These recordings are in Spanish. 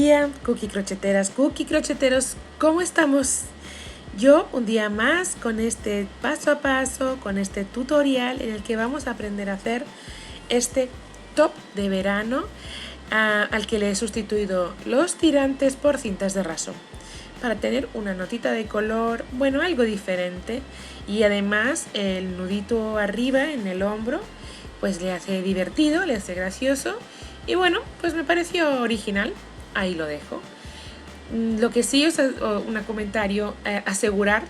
día, cookie crocheteras, cookie crocheteros, ¿cómo estamos? Yo un día más con este paso a paso, con este tutorial en el que vamos a aprender a hacer este top de verano al que le he sustituido los tirantes por cintas de raso para tener una notita de color, bueno, algo diferente, y además el nudito arriba en el hombro pues le hace divertido, le hace gracioso y bueno, pues me pareció original, ahí lo dejo. Lo que sí es un comentario, asegurar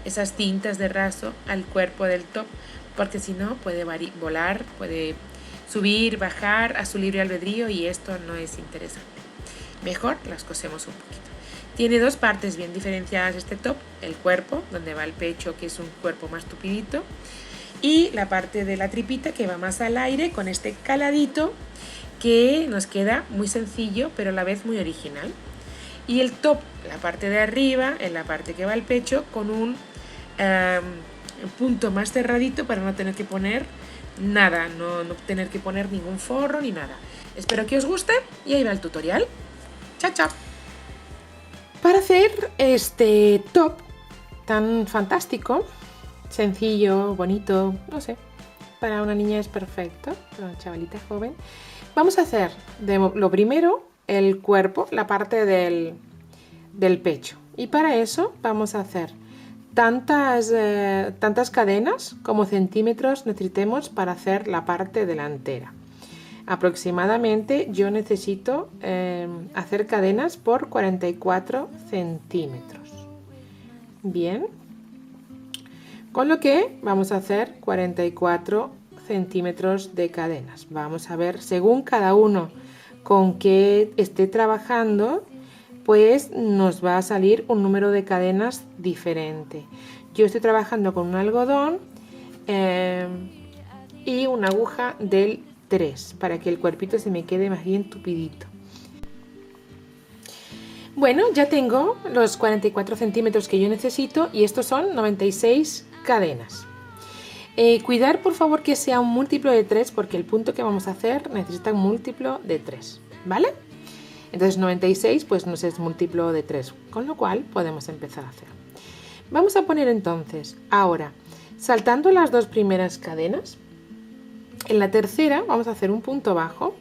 esas cintas de raso al cuerpo del top, porque si no puede volar, puede subir, bajar a su libre albedrío y esto no es interesante. Mejor las cosemos un poquito. Tiene dos partes bien diferenciadas este top, el cuerpo, donde va el pecho, que es un cuerpo más tupidito, y la parte de la tripita que va más al aire con este caladito que nos queda muy sencillo pero a la vez muy original. Y el top, la parte de arriba, en la parte que va al pecho, con un punto más cerradito para no tener que poner nada, no tener que poner ningún forro ni nada. Espero que os guste y ahí va el tutorial. ¡Chao, chao! Para hacer este top tan fantástico, sencillo, bonito, no sé, para una niña es perfecto, para una chavalita joven, vamos a hacer lo primero el cuerpo, la parte del pecho, y para eso vamos a hacer tantas cadenas como centímetros necesitemos para hacer la parte delantera. Aproximadamente yo necesito hacer cadenas por 44 centímetros. Bien, con lo que vamos a hacer 44 centímetros de cadenas. Vamos a ver según cada uno con que esté trabajando, pues nos va a salir un número de cadenas diferente. Yo estoy trabajando con un algodón y una aguja del 3 para que el cuerpito se me quede más bien tupidito. Bueno, ya tengo los 44 centímetros que yo necesito y estos son 96 cadenas. Cuidar por favor que sea un múltiplo de 3 porque el punto que vamos a hacer necesita un múltiplo de 3, ¿vale? Entonces 96 pues nos es múltiplo de 3, con lo cual podemos empezar a hacer. Vamos a poner entonces, ahora, saltando las dos primeras cadenas, en la tercera vamos a hacer un punto bajo,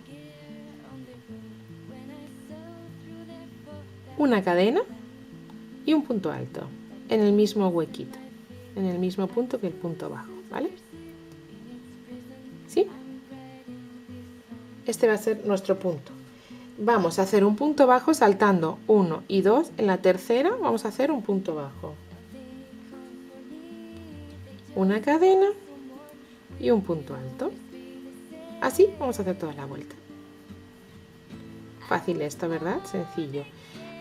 una cadena y un punto alto en el mismo huequito, en el mismo punto que el punto bajo, ¿vale? ¿Sí? Este va a ser nuestro punto. Vamos a hacer un punto bajo saltando 1 y 2, en la tercera vamos a hacer un punto bajo, una cadena y un punto alto. Así vamos a hacer toda la vuelta. Fácil esto, ¿verdad? Sencillo.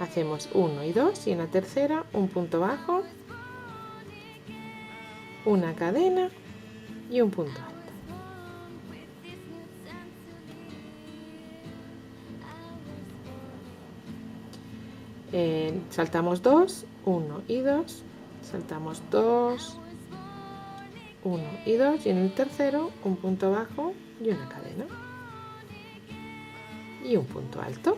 Hacemos 1 y 2 y en la tercera un punto bajo, una cadena y un punto alto. Saltamos 2, 1 y 2, saltamos 2, 1 y 2 y en el tercero un punto bajo y una cadena y un punto alto.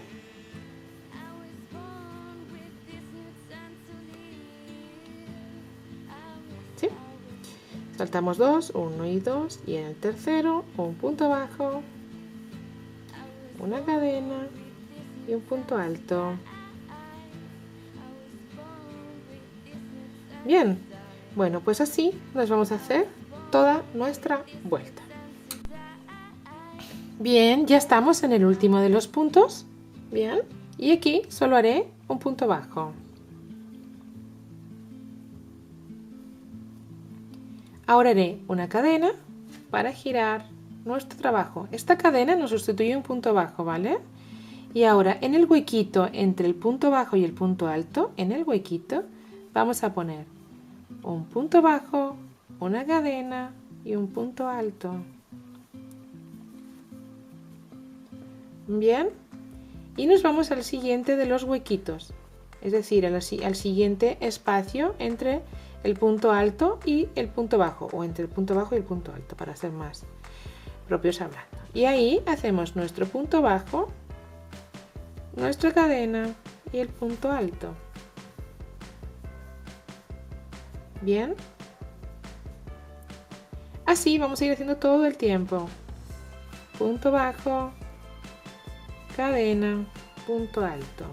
¿Sí? Saltamos 2, 1 y 2 y en el tercero un punto bajo, una cadena y un punto alto. Bien, bueno, pues así nos vamos a hacer toda nuestra vuelta. Bien, ya estamos en el último de los puntos. Bien, y aquí solo haré un punto bajo. Ahora haré una cadena para girar nuestro trabajo. Esta cadena nos sustituye un punto bajo, ¿vale? Y ahora en el huequito entre el punto bajo y el punto alto, en el huequito, vamos a poner un punto bajo, una cadena y un punto alto. Bien, y nos vamos al siguiente de los huequitos, es decir, al siguiente espacio entre el punto alto y el punto bajo, o entre el punto bajo y el punto alto, para ser más propios hablando. Y ahí hacemos nuestro punto bajo nuestra cadena y el punto alto. Bien. Así vamos a ir haciendo todo el tiempo. Punto bajo, cadena, punto alto.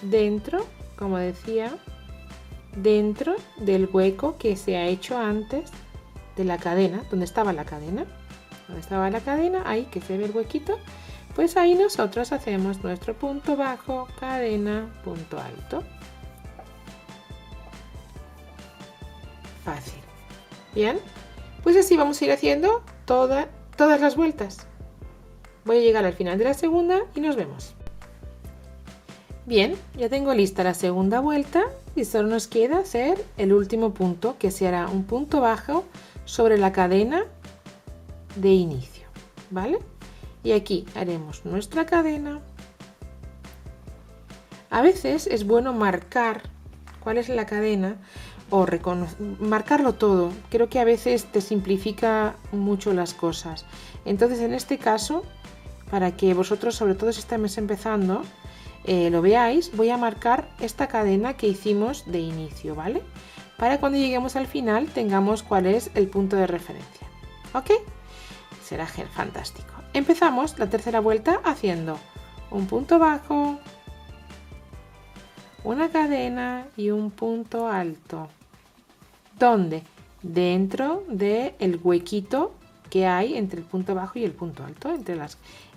Dentro, como decía, dentro del hueco que se ha hecho antes de la cadena, donde estaba la cadena. Donde estaba la cadena, ahí que se ve el huequito, pues ahí nosotros hacemos nuestro punto bajo, cadena, punto alto. Fácil. Bien, pues así vamos a ir haciendo todas las vueltas. Voy a llegar al final de la segunda y nos vemos. Bien, ya tengo lista la segunda vuelta y solo nos queda hacer el último punto, que será un punto bajo sobre la cadena de inicio, ¿vale? Y aquí haremos nuestra cadena. A veces es bueno marcar cuál es la cadena o marcarlo todo. Creo que a veces te simplifica mucho las cosas. Entonces, en este caso, para que vosotros, sobre todo si estáis empezando, lo veáis, voy a marcar esta cadena que hicimos de inicio, ¿vale? Para cuando lleguemos al final tengamos cuál es el punto de referencia. ¿Ok? Será fantástico. Empezamos la tercera vuelta haciendo un punto bajo, una cadena y un punto alto. ¿Dónde? Dentro del huequito que hay entre el punto bajo y el punto alto,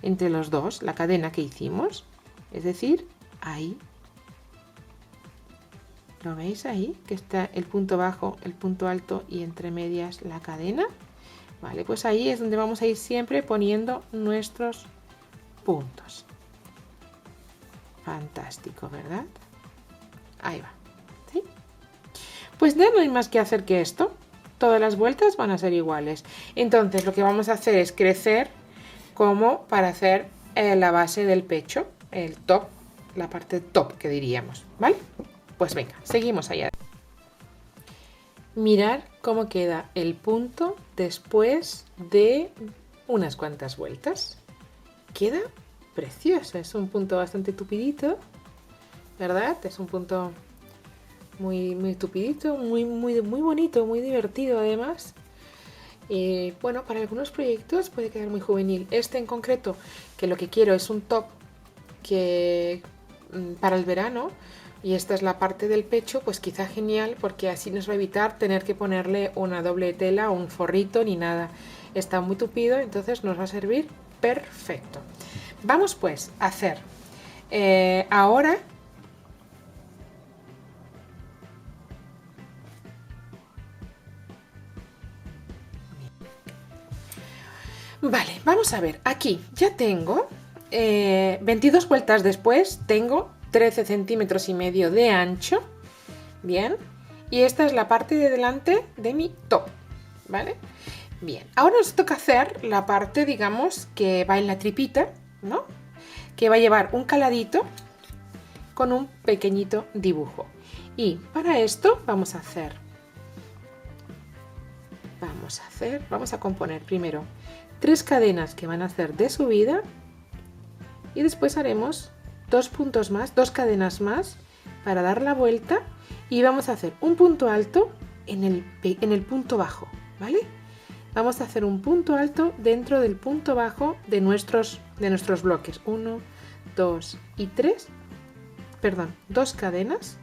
entre los dos, la cadena que hicimos. Es decir, ahí. ¿Lo veis ahí? Que está el punto bajo, el punto alto y entre medias la cadena. Vale, pues ahí es donde vamos a ir siempre poniendo nuestros puntos. Fantástico, ¿verdad? Ahí va. ¿Sí? Pues no hay más que hacer que esto. Todas las vueltas van a ser iguales. Entonces lo que vamos a hacer es crecer como para hacer la base del pecho. El top, la parte top que diríamos, ¿vale? Pues venga, seguimos allá. Mirar cómo queda el punto después de unas cuantas vueltas. Queda precioso, es un punto bastante tupidito, ¿verdad? Es un punto muy tupidito, muy bonito, muy divertido además. Bueno, para algunos proyectos puede quedar muy juvenil. Este en concreto, que lo que quiero es un top que para el verano, y esta es la parte del pecho, pues quizá genial, porque así nos va a evitar tener que ponerle una doble tela o un forrito ni nada. Está muy tupido, entonces nos va a servir perfecto. Vamos pues a hacer ahora vale, vamos a ver, aquí ya tengo 22 vueltas después, tengo 13 centímetros y medio de ancho, bien, y esta es la parte de delante de mi top, ¿vale? Bien, ahora nos toca hacer la parte, digamos, que va en la tripita, ¿no? Que va a llevar un caladito con un pequeñito dibujo. Y para esto vamos a componer primero 3 cadenas que van a hacer de subida y después haremos 2 puntos más, 2 cadenas más para dar la vuelta y vamos a hacer un punto alto en el punto bajo, ¿vale? Vamos a hacer un punto alto dentro del punto bajo de nuestros bloques. 1, 2 y 3, perdón, 2 cadenas.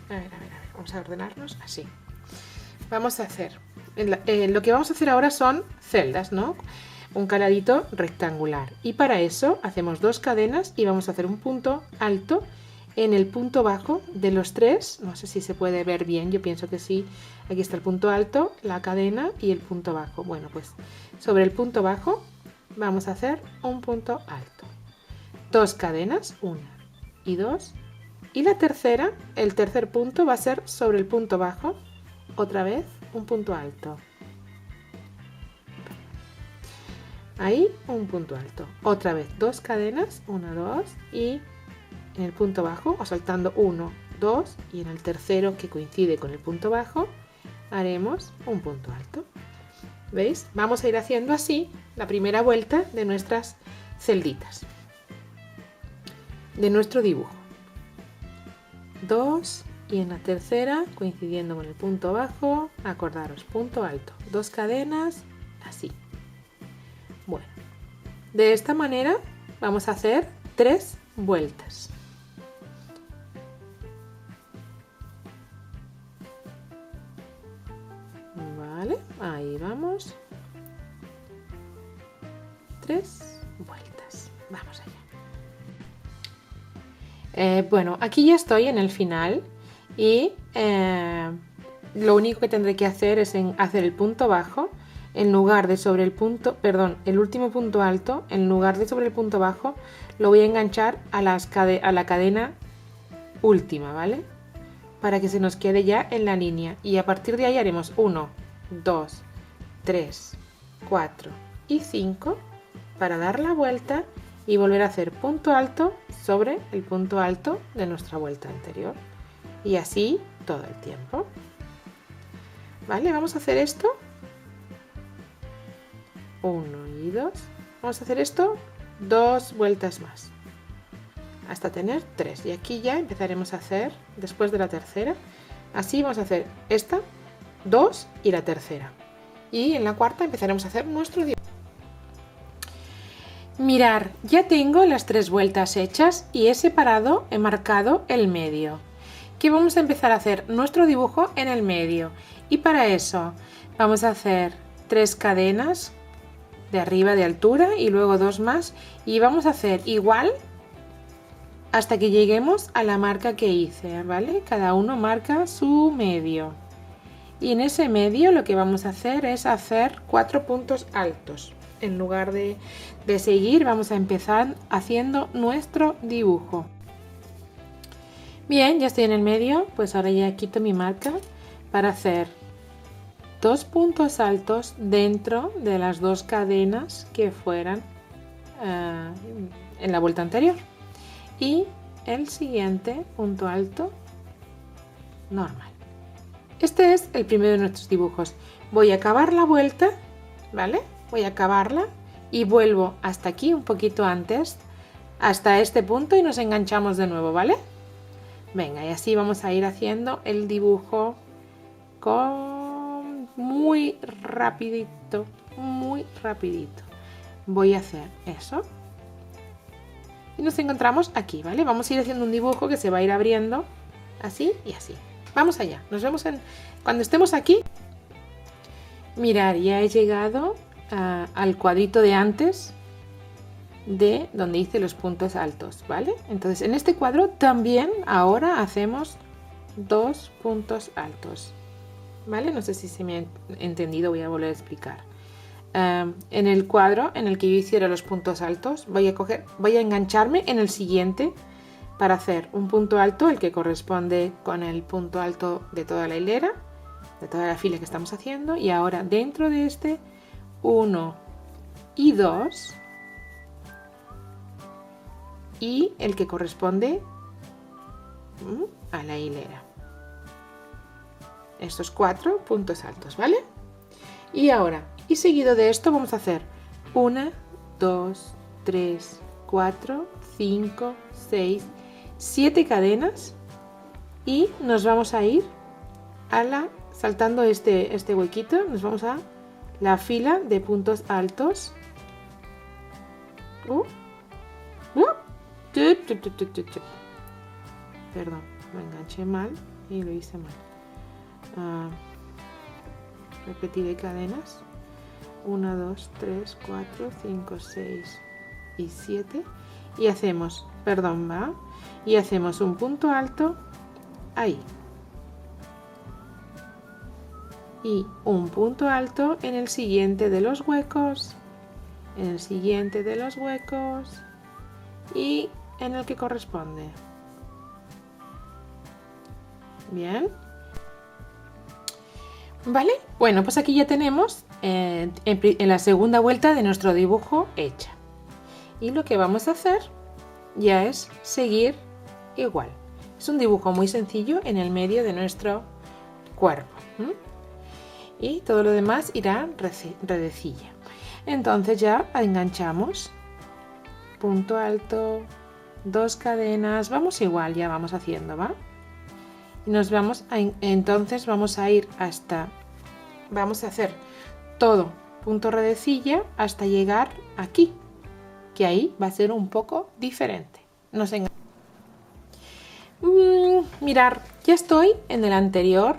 A ver, vamos a ordenarnos así. Vamos a hacer, lo que vamos a hacer ahora son celdas, ¿no? Un caladito rectangular. Y para eso hacemos 2 cadenas y vamos a hacer un punto alto en el punto bajo de los 3. No sé si se puede ver bien, yo pienso que sí. Aquí está el punto alto, la cadena y el punto bajo. Bueno, pues sobre el punto bajo vamos a hacer un punto alto. 2 cadenas, 1 y 2. Y la tercera, el tercer punto va a ser sobre el punto bajo, otra vez un punto alto. Ahí un punto alto. Otra vez 2 cadenas, 1, 2 y en el punto bajo, o saltando 1, 2 y en el tercero que coincide con el punto bajo, haremos un punto alto. ¿Veis? Vamos a ir haciendo así la primera vuelta de nuestras celditas, de nuestro dibujo. 2 y en la tercera, coincidiendo con el punto bajo, acordaros, punto alto, 2 cadenas, así. Bueno, de esta manera vamos a hacer 3 vueltas. Vale, ahí vamos. 3 vueltas. Vamos allá. Bueno, aquí ya estoy en el final y lo único que tendré que hacer es hacer el punto bajo en lugar de sobre el punto, perdón, el último punto alto, en lugar de sobre el punto bajo, lo voy a enganchar a la cadena última, ¿vale? Para que se nos quede ya en la línea y a partir de ahí haremos 1, 2, 3, 4 y 5 para dar la vuelta y volver a hacer punto alto sobre el punto alto de nuestra vuelta anterior y así todo el tiempo. Vale, vamos a hacer esto 1 y 2, vamos a hacer esto 2 vueltas más hasta tener 3 y aquí ya empezaremos a hacer después de la tercera, así vamos a hacer esta 2 y la tercera y en la cuarta empezaremos a hacer nuestro dibujo. Mirar, ya tengo las 3 vueltas hechas y he separado, he marcado el medio. ¿Qué vamos a empezar a hacer? Nuestro dibujo en el medio y para eso vamos a hacer 3 cadenas de arriba de altura y luego 2 más y vamos a hacer igual hasta que lleguemos a la marca que hice, ¿vale? Cada uno marca su medio y en ese medio lo que vamos a hacer es hacer 4 puntos altos. En lugar de seguir, vamos a empezar haciendo nuestro dibujo. Bien, ya estoy en el medio, pues ahora ya quito mi marca para hacer 2 puntos altos dentro de las 2 cadenas que fueran en la vuelta anterior. Y el siguiente punto alto normal. Este es el primero de nuestros dibujos. Voy a acabar la vuelta, ¿vale? Voy a acabarla y vuelvo hasta aquí un poquito antes, hasta este punto y nos enganchamos de nuevo, ¿vale? Venga, y así vamos a ir haciendo el dibujo muy rapidito, muy rapidito. Voy a hacer eso y nos encontramos aquí, ¿vale? Vamos a ir haciendo un dibujo que se va a ir abriendo así y así. Vamos allá, nos vemos cuando estemos aquí. Mirad, ya he llegado al cuadrito de antes de donde hice los puntos altos, ¿vale? Entonces en este cuadro también ahora hacemos 2 puntos altos, ¿vale? No sé si se me ha entendido, voy a volver a explicar. En el cuadro en el que yo hiciera los puntos altos voy a engancharme en el siguiente para hacer un punto alto, el que corresponde con el punto alto de toda la hilera, de toda la fila que estamos haciendo, y ahora dentro de este 1 y 2 y el que corresponde a la hilera. Estos 4 puntos altos, ¿vale? Y ahora, y seguido de esto vamos a hacer 1, 2, 3, 4, 5, 6, 7 cadenas y nos vamos a ir saltando este huequito, nos vamos a la fila de puntos altos. Perdón, me enganché mal y lo hice mal. Repetiré cadenas. 1, 2, 3, 4, 5, 6 y 7. Y hacemos, y hacemos un punto alto ahí. Y un punto alto en el siguiente de los huecos, en el siguiente de los huecos y en el que corresponde. Bien. ¿Vale? Bueno, pues aquí ya tenemos en la segunda vuelta de nuestro dibujo hecha. Y lo que vamos a hacer ya es seguir igual. Es un dibujo muy sencillo en el medio de nuestro cuerpo. y todo lo demás irá redecilla. Entonces ya enganchamos, punto alto, 2 cadenas, vamos igual, ya vamos haciendo, ¿va? Y nos vamos a, entonces vamos a ir hasta, vamos a hacer todo punto redecilla hasta llegar aquí, que ahí va a ser un poco diferente. Mirar, ya estoy en el anterior,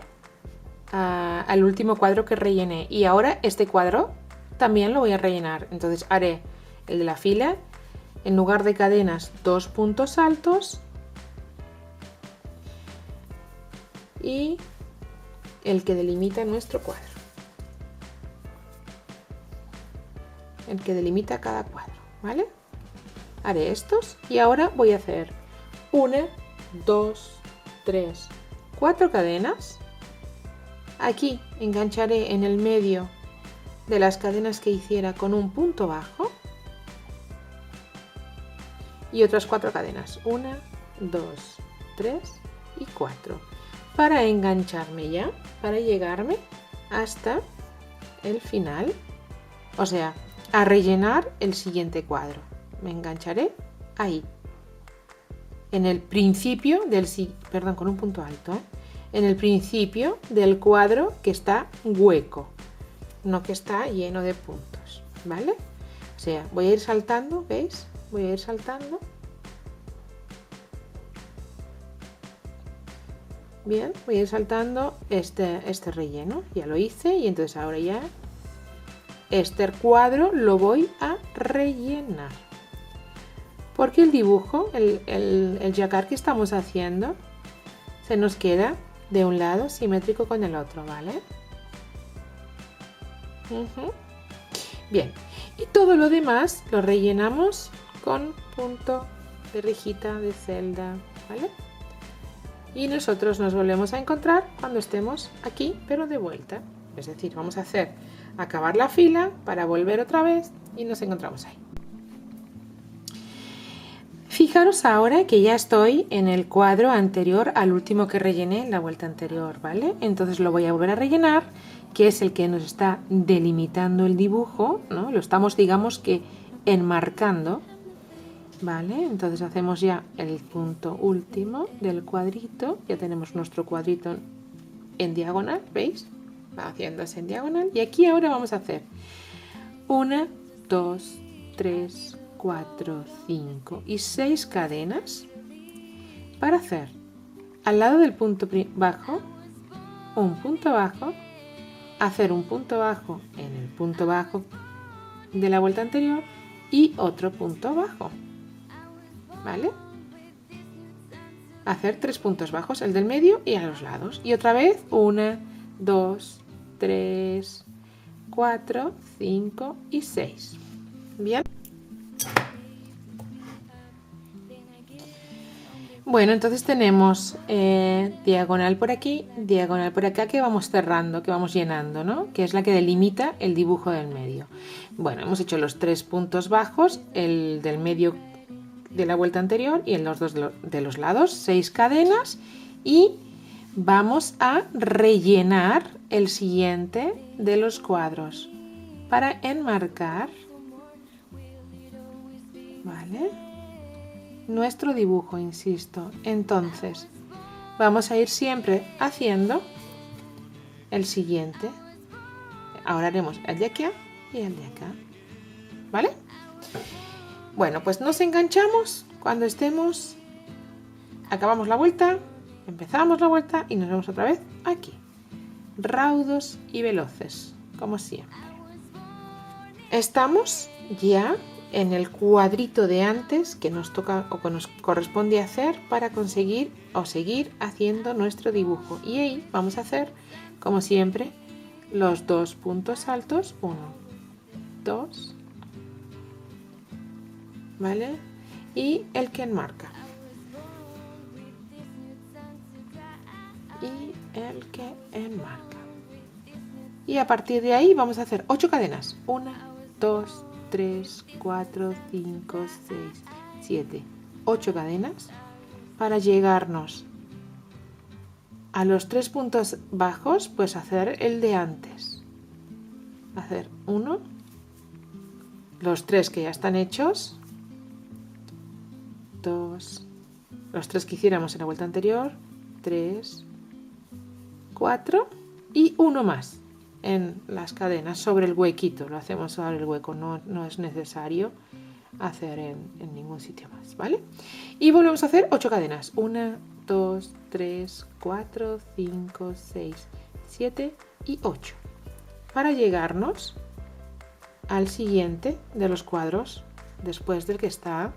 al último cuadro que rellené, y ahora este cuadro también lo voy a rellenar. Entonces haré el de la fila, en lugar de cadenas 2 puntos altos y el que delimita nuestro cuadro, el que delimita cada cuadro, ¿vale? Haré estos y ahora voy a hacer 1, 2, 3, 4 cadenas. Aquí engancharé en el medio de las cadenas que hiciera con un punto bajo y otras 4 cadenas, 1, 2, 3 y 4, para engancharme ya, para llegarme hasta el final, o sea, a rellenar el siguiente cuadro. Me engancharé ahí, en el principio del, perdón, con un punto alto, en el principio del cuadro que está hueco, no que está lleno de puntos, ¿vale? O sea, voy a ir saltando, ¿veis? Voy a ir saltando. Bien, voy a ir saltando este relleno, ya lo hice, y entonces ahora ya este cuadro lo voy a rellenar. Porque el dibujo, el jacquard que estamos haciendo, se nos queda de un lado simétrico con el otro, ¿vale? Bien, y todo lo demás lo rellenamos con punto de rejita de celda, ¿vale? Y nosotros nos volvemos a encontrar cuando estemos aquí, pero de vuelta. Es decir, vamos a acabar la fila para volver otra vez y nos encontramos ahí. Fijaros ahora que ya estoy en el cuadro anterior al último que rellené en la vuelta anterior, ¿vale? Entonces lo voy a volver a rellenar, que es el que nos está delimitando el dibujo, ¿no? Lo estamos, digamos que, enmarcando, ¿vale? Entonces hacemos ya el punto último del cuadrito, ya tenemos nuestro cuadrito en diagonal, ¿veis? Va haciéndose en diagonal, y aquí ahora vamos a hacer 1, 2, 3, 4, 5 y 6 cadenas para hacer al lado del punto bajo un punto bajo, hacer un punto bajo en el punto bajo de la vuelta anterior y otro punto bajo, ¿vale? Hacer 3 puntos bajos, el del medio y a los lados, y otra vez 1, 2, 3, 4, 5 y 6. Bien. Bueno, entonces tenemos diagonal por aquí, diagonal por acá, que vamos cerrando, que vamos llenando, ¿no? Que es la que delimita el dibujo del medio. Bueno, hemos hecho los 3 puntos bajos, el del medio de la vuelta anterior y en los dos de los lados, 6 cadenas, y vamos a rellenar el siguiente de los cuadros para enmarcar, ¿vale? Nuestro dibujo, insisto. Entonces vamos a ir siempre haciendo el siguiente. Ahora haremos el de acá y el de acá, ¿vale? Bueno, pues nos enganchamos cuando estemos, acabamos la vuelta, empezamos la vuelta y nos vemos otra vez aquí, raudos y veloces, como siempre. Estamos ya en el cuadrito de antes que nos toca o que nos corresponde hacer para conseguir o seguir haciendo nuestro dibujo, y ahí vamos a hacer, como siempre, los 2 puntos altos, 1, 2, ¿vale? Y el que enmarca, y el que enmarca, y a partir de ahí vamos a hacer 8 cadenas, 1, 2, 3, 4, 5, 6, 7, 8 cadenas para llegarnos a los 3 puntos bajos, pues hacer el de antes. Hacer 1, los 3 que ya están hechos, 2, los 3 que hiciéramos en la vuelta anterior, 3, 4 y 1 más en las cadenas sobre el huequito. Lo hacemos sobre el hueco, no es necesario hacer en ningún sitio más, ¿vale? Y volvemos a hacer 8 cadenas. 1, 2, 3, 4, 5, 6, 7 y 8. Para llegarnos al siguiente de los cuadros después del que está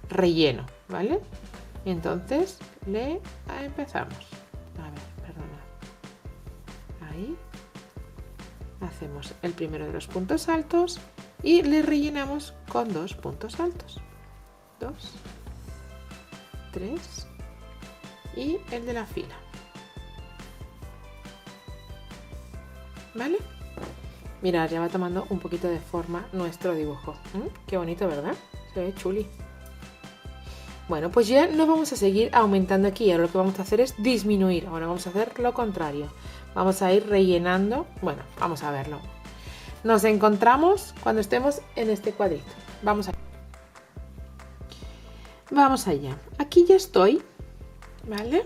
relleno, ¿vale? Entonces empezamos. A ver, perdona. Ahí. Hacemos el primero de los puntos altos y le rellenamos con 2 puntos altos. 2, 3 y el de la fila. ¿Vale? Mirad, ya va tomando un poquito de forma nuestro dibujo. Qué bonito, ¿verdad? Se ve chuli. Bueno, pues ya no vamos a seguir aumentando aquí. Ahora lo que vamos a hacer es disminuir. Ahora vamos a hacer lo contrario. Vamos a ir rellenando. Bueno, vamos a verlo. Nos encontramos cuando estemos en este cuadrito. Vamos allá. Aquí ya estoy, ¿vale?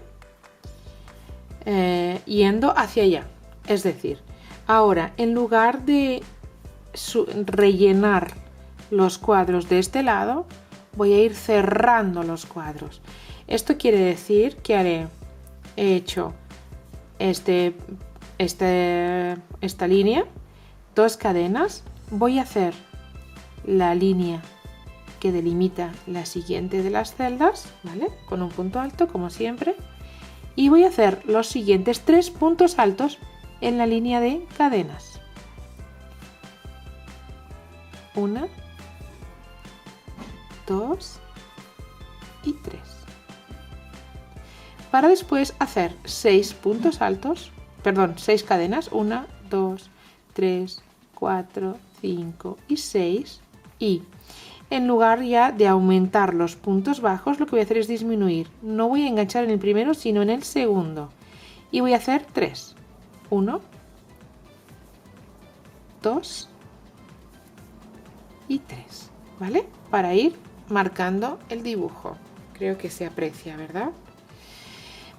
Yendo hacia allá. Es decir, ahora en lugar de rellenar los cuadros de este lado, voy a ir cerrando los cuadros. Esto quiere decir que he hecho esta línea, 2 cadenas, voy a hacer la línea que delimita la siguiente de las celdas, ¿vale? Con un punto alto como siempre, y voy a hacer los siguientes 3 puntos altos en la línea de cadenas. 1, 2 y 3. Para después hacer 6 puntos altos, perdón, 6 cadenas, 1, 2, 3, 4, 5 y 6. Y en lugar ya de aumentar los puntos bajos, lo que voy a hacer es disminuir. No voy a enganchar en el primero, sino en el segundo. Y voy a hacer 3. 1, 2 y 3. ¿Vale? Para ir marcando el dibujo. Creo que se aprecia, ¿verdad?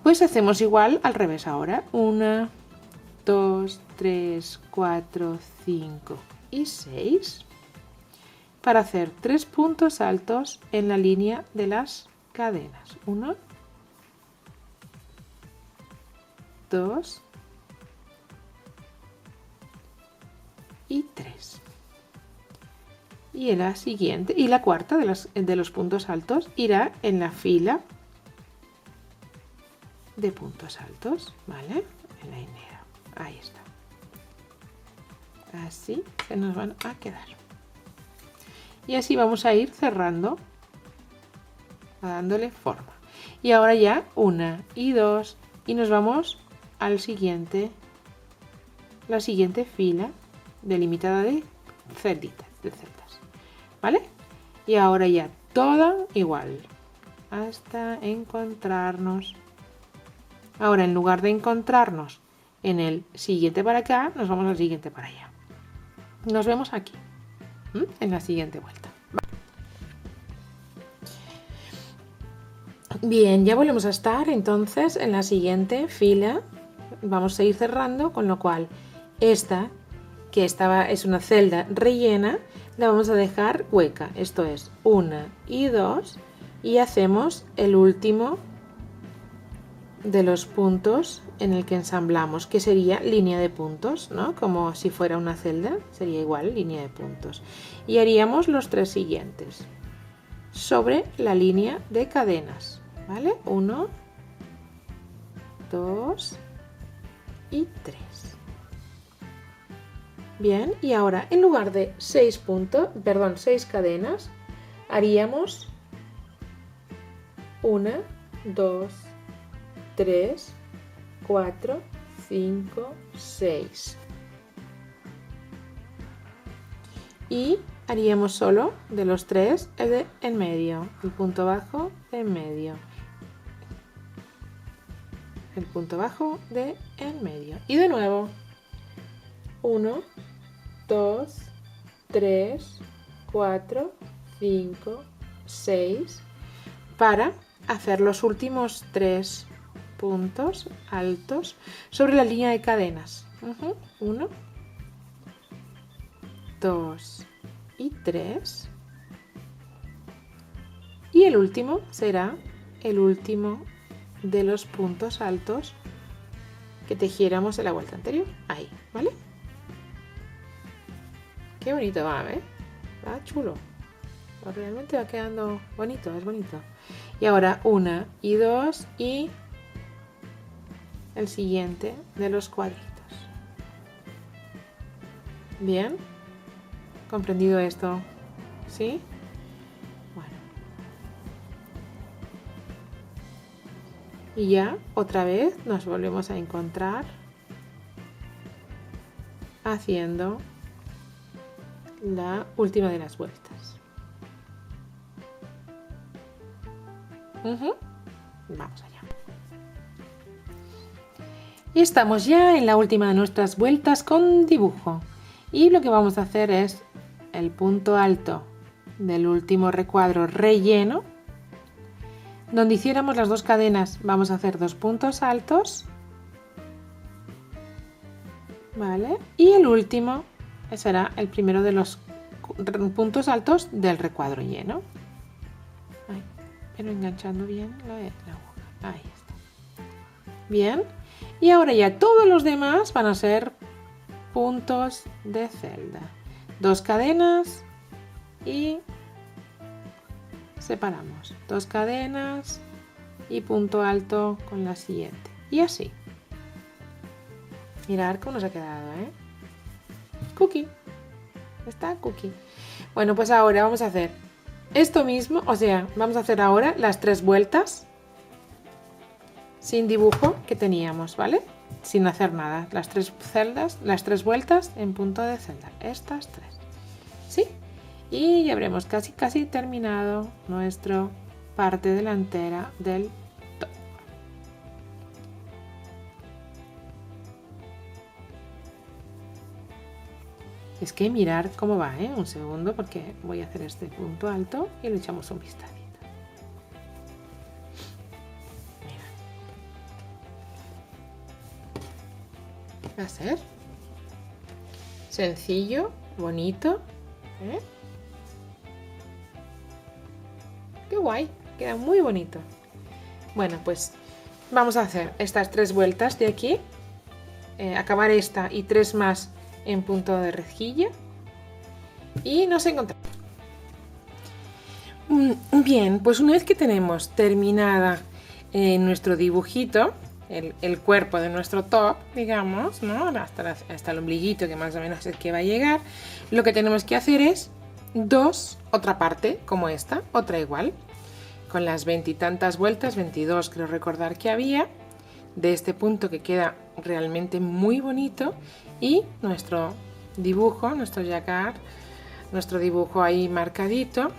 Pues hacemos igual al revés ahora. 1, 2, 3, 4, 5 y 6. Para hacer 3 puntos altos en la línea de las cadenas. 1, 2 y 3. Y en la siguiente, y la cuarta de los puntos altos irá en la fila de puntos altos, ¿vale? En la hilera. Ahí está. Así se nos van a quedar. Y así vamos a ir cerrando, dándole forma. Y ahora ya 1 y 2 y nos vamos al siguiente, la siguiente fila delimitada de celditas, ¿vale? Y ahora ya toda igual hasta encontrarnos. Ahora en lugar de encontrarnos en el siguiente para acá, nos vamos al siguiente para allá. Nos vemos aquí en la siguiente vuelta. Bien, ya volvemos a estar entonces en la siguiente fila. Vamos a ir cerrando, con lo cual esta que es una celda rellena, la vamos a dejar hueca. Esto es 1 y 2 y hacemos el último de los puntos en el que ensamblamos, que sería línea de puntos, ¿no? Como si fuera una celda, sería igual línea de puntos. Y haríamos los 3 siguientes sobre la línea de cadenas, ¿vale? 1, 2 y 3. Bien, y ahora en lugar de 6 cadenas, haríamos 1, 2, 3, 4, 5, 6. Y haríamos solo de los 3 el de en medio, el punto bajo de en medio. el punto bajo de en medio. Y de nuevo, 1, 2, 3, 4, 5, 6, para hacer los últimos 3 puntos altos sobre la línea de cadenas. 1, 2 y 3. Y el último será el último de los puntos altos que tejiéramos en la vuelta anterior. Ahí, ¿vale? Qué bonito va, ¿eh? Va chulo. Realmente va quedando bonito, es bonito. Y ahora 1 y 2 y el siguiente de los cuadritos. ¿Bien? ¿Comprendido esto? ¿Sí? Bueno. Y ya otra vez nos volvemos a encontrar haciendo la última de las vueltas. Vamos allá. Y estamos ya en la última de nuestras vueltas con dibujo. Y lo que vamos a hacer es el punto alto del último recuadro relleno. Donde hiciéramos las 2 cadenas, vamos a hacer 2 puntos altos. ¿Vale? Y el último será el primero de los puntos altos del recuadro lleno. Ay, pero enganchando bien la aguja. Ahí está. Bien. Y ahora ya todos los demás van a ser puntos de celda. 2 cadenas y separamos. 2 cadenas y punto alto con la siguiente. Y así. Mirad cómo nos ha quedado, ¿eh? Cookie. Está cookie. Bueno, pues ahora vamos a hacer esto mismo. O sea, vamos a hacer ahora las 3 vueltas sin dibujo que teníamos, ¿vale? Sin hacer nada. Las 3 celdas, las 3 vueltas en punto de celda. Estas 3. ¿Sí? Y ya habremos casi terminado nuestra parte delantera del top. Es que mirar cómo va, ¿eh? Un segundo, porque voy a hacer este punto alto y le echamos un vistacito. Mira. Va a ser sencillo, bonito, ¿eh? Qué guay, queda muy bonito. Bueno, pues vamos a hacer estas 3 vueltas de aquí, acabar esta y 3 más en punto de rejilla y nos encontramos. Bien, pues una vez que tenemos terminada nuestro dibujito, el cuerpo de nuestro top, digamos, ¿no? hasta el ombliguito, que más o menos es el que va a llegar, lo que tenemos que hacer es otra parte como esta, otra igual, con las 20 y tantas vueltas, 22 creo recordar que había, de este punto que queda realmente muy bonito, y nuestro dibujo, nuestro jacquard, nuestro dibujo ahí marcadito,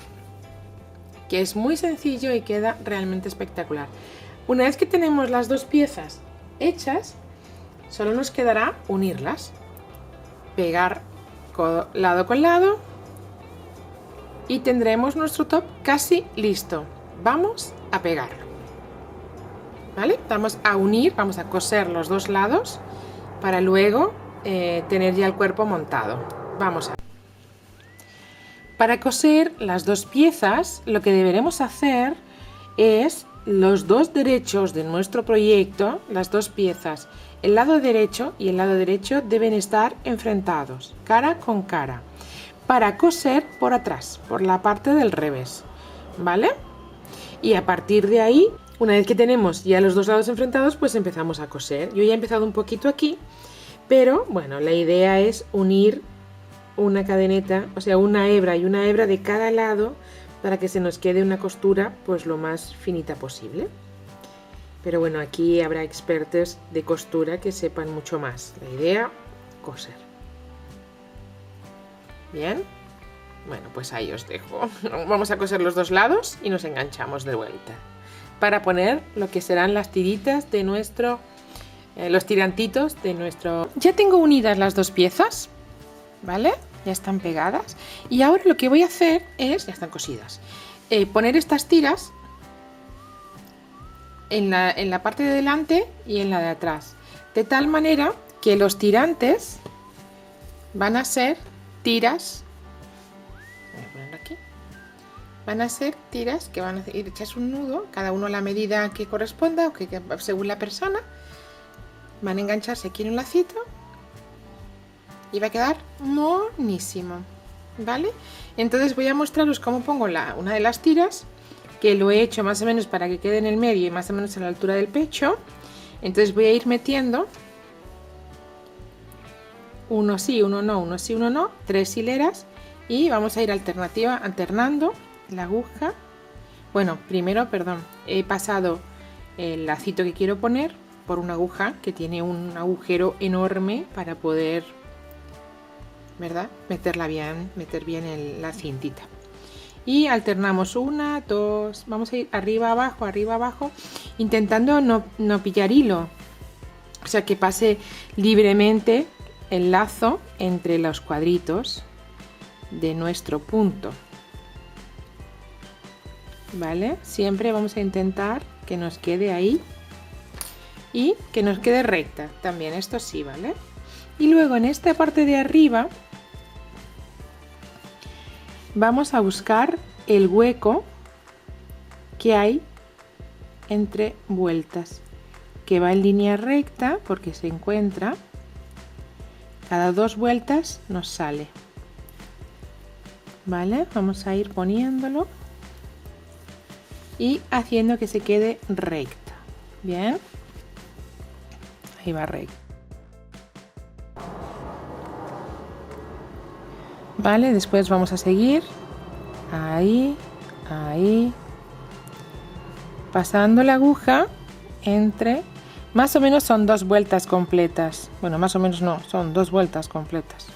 que es muy sencillo y queda realmente espectacular. Una vez que tenemos las 2 piezas hechas, solo nos quedará unirlas, pegar lado con lado y tendremos nuestro top casi listo. Vamos a pegarlo, ¿vale? Vamos a unir, vamos a coser los 2 lados para luego tener ya el cuerpo montado. Vamos a... Para coser las 2 piezas, lo que deberemos hacer es los 2 derechos de nuestro proyecto, las 2 piezas, el lado derecho y el lado derecho deben estar enfrentados, cara con cara, para coser por atrás, por la parte del revés, ¿vale? Y a partir de ahí, una vez que tenemos ya los 2 lados enfrentados, pues empezamos a coser. Yo ya he empezado un poquito aquí, pero bueno, la idea es unir una cadeneta, o sea, una hebra y una hebra de cada lado para que se nos quede una costura pues lo más finita posible. Pero bueno, aquí habrá expertos de costura que sepan mucho más. La idea, coser. Bien, bueno, pues ahí os dejo. Vamos a coser los 2 lados y nos enganchamos de vuelta para poner lo que serán las tiritas de nuestro los tirantitos de nuestro... Ya tengo unidas las dos piezas, ¿vale? Ya están pegadas. Y ahora lo que voy a hacer es, ya están cosidas, poner estas tiras en la parte de delante y en la de atrás. De tal manera que los tirantes van a ser tiras... Voy a ponerlo aquí. Van a ser tiras que van a ir hechas un nudo, cada uno a la medida que corresponda o que según la persona. Van a engancharse aquí en un lacito y va a quedar monísimo, ¿vale? Entonces voy a mostraros cómo pongo una de las tiras, que lo he hecho más o menos para que quede en el medio y más o menos a la altura del pecho. Entonces voy a ir metiendo uno sí, uno no, uno sí, uno no, 3 hileras, y vamos a ir alternando la aguja. Bueno, primero, perdón, he pasado el lacito que quiero poner por una aguja que tiene un agujero enorme para poder, ¿verdad?, meter bien la cintita. Y alternamos 1, 2, vamos a ir arriba, abajo, intentando no pillar hilo, o sea, que pase libremente el lazo entre los cuadritos de nuestro punto, ¿vale? Siempre vamos a intentar que nos quede ahí y que nos quede recta también, esto sí, ¿vale? Y luego en esta parte de arriba vamos a buscar el hueco que hay entre vueltas, que va en línea recta porque se encuentra cada 2 vueltas, nos sale, ¿vale? Vamos a ir poniéndolo y haciendo que se quede recta. Bien, ahí va recta. Vale, después vamos a seguir ahí, pasando la aguja entre, más o menos son 2 vueltas completas. Bueno, más o menos no, son 2 vueltas completas.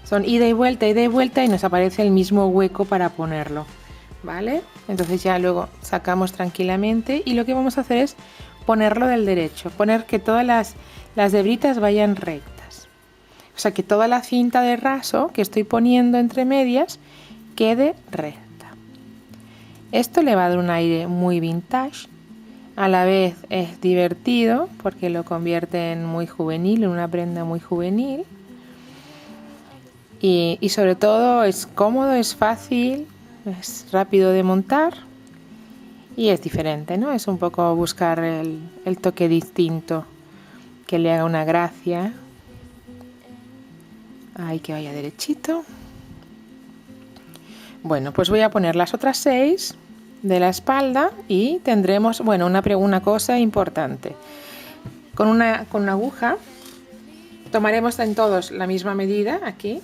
Son ida y vuelta y nos aparece el mismo hueco para ponerlo, ¿vale? Entonces ya luego sacamos tranquilamente y lo que vamos a hacer es ponerlo del derecho, poner que todas las hebritas vayan rectas. O sea, que toda la cinta de raso que estoy poniendo entre medias quede recta. Esto le va a dar un aire muy vintage, a la vez es divertido porque lo convierte en muy juvenil, en una prenda muy juvenil. Y sobre todo es cómodo, es fácil, es rápido de montar y es diferente, ¿no? Es un poco buscar el toque distinto que le haga una gracia. Ahí, que vaya derechito. Bueno, pues voy a poner las otras 6 de la espalda y tendremos, bueno, una cosa importante. Con una aguja tomaremos en todos la misma medida aquí.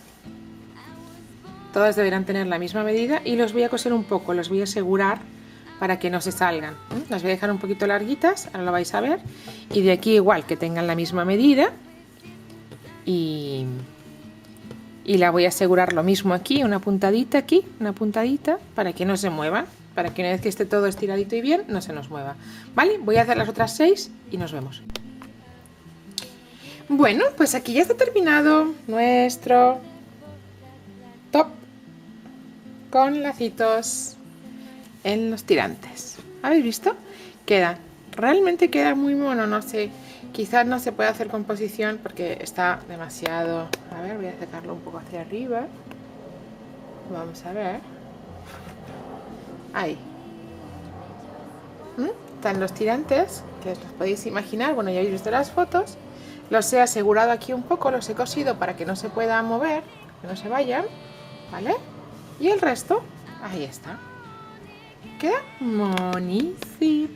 Todas deberán tener la misma medida y los voy a coser un poco, los voy a asegurar para que no se salgan. Las voy a dejar un poquito larguitas, ahora lo vais a ver. Y de aquí igual, que tengan la misma medida. Y la voy a asegurar lo mismo aquí, una puntadita aquí, una puntadita, para que no se muevan, para que una vez que esté todo estiradito y bien, no se nos mueva. ¿Vale? Voy a hacer las otras 6 y nos vemos. Bueno, pues aquí ya está terminado nuestro top con lacitos en los tirantes. ¿Habéis visto? Realmente queda muy mono, no sé, quizás no se puede hacer composición porque está demasiado... A ver, voy a sacarlo un poco hacia arriba. Vamos a ver. Ahí. Están los tirantes, que os los podéis imaginar. Bueno, ya habéis visto las fotos. Los he asegurado aquí un poco, los he cosido para que no se puedan mover, que no se vayan, ¿vale? Y el resto, ahí está. Queda monísimo,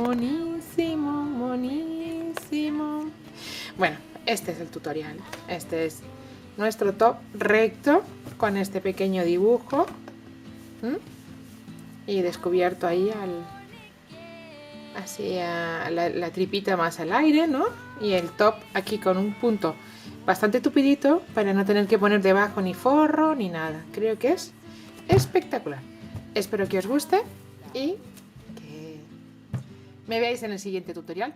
monísimo, monísimo. Bueno, este es el tutorial. Este es nuestro top recto con este pequeño dibujo. Y descubierto ahí así la tripita más al aire, ¿no? Y el top aquí con un punto bastante tupidito para no tener que poner debajo ni forro ni nada. Creo que es me veáis en el siguiente tutorial.